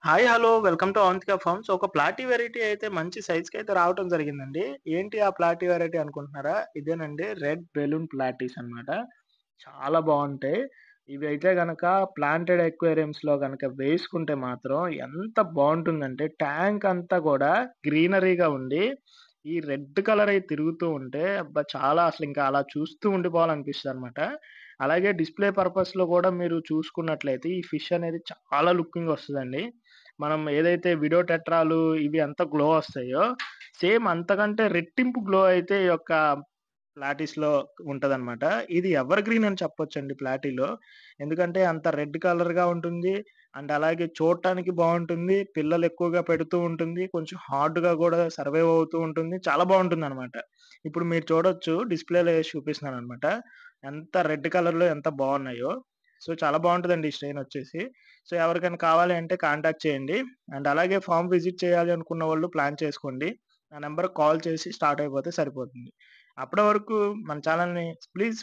Hi. Hello. Welcome to Avantika farms. ఒక ప్లాటీ variety అయితే మంచి సైజ్‌కయితే రావటం జరిగిందండి. ఏంటి ఆ ప్లాటీ వెరైటీ అనుకుంటున్నారా? ఇదేనండి రెడ్ బెలూన్ ప్లాటీస్ అన్నమాట. చాలా బావుంటాయి. ఇవైతే గనక ప్లాంటెడ్ అక్వేరియంస్‌లో గనక వేసుకుంటే మాత్రం ఎంత బావుంటుందంటే ట్యాంక్ అంతా గూడా గ్రీనరీగా ఉండి, ఈ రెడ్ కలర్ అయి తిరుగుతూ ఉంటే అబ్బా! చాలా అసలింకా అలా చూస్తూ ఉండిపోవాలనిపిస్తదనమాట. అలాగే డిస్‌ప్లే పర్పస్‌లో గూడా మీరు చూసుకున్నట్లయితే ఈ ఫిష్ అనేది చాలా లుకింగ్ వస్తదండి. మనం ఏదైతే విడో టెట్రాలు ఇవి ఎంత గ్లో వస్తాయో, సేమ్ అంతకంటే రెట్టింపు గ్లో అయితే ఈ యొక్క ప్లాటీస్‌లో ఉంటదనమాట. ఇది ఎవర్ గ్రీన్ అని చెప్పొచ్చండి ప్లాటీలో. ఎందుకంటే అంత రెడ్ కలర్‌గా ఉంటుంది. అండ్ అలాగే చూడటానికి బావుంటుంది. పిల్లలు ఎక్కువగా పెడుతూ ఉంటుంది. కొంచెం హార్డ్‌గా గూడా సర్వైవ్ అవుతూ ఉంటుంది. చాలా బావుంటుందనమాట. ఇప్పుడు మీరు చూడొచ్చు డిస్‌ప్లేలో ఏసి చూపిస్తున్నాననమాట. ఎంత రెడ్ కలర్‌లో ఎంత బావున్నాయో. సో, చాలా బావుంటదండి ఈ స్ట్రెయిన్ వచ్చేసి. సో, ఎవరికైనా కావాలి అంటే కాంటాక్ట్ చేయండి. అండ్ అలాగే ఫార్మ్ విజిట్ చేయాలి అనుకున్న వాళ్ళు ప్లాన్ చేసుకోండి. నా నంబర్‌కి కాల్ చేసి స్టార్ట్ అయిపోతే సరిపోతుంది. అప్పటి వరకు మన ఛానెల్‌ని ప్లీజ్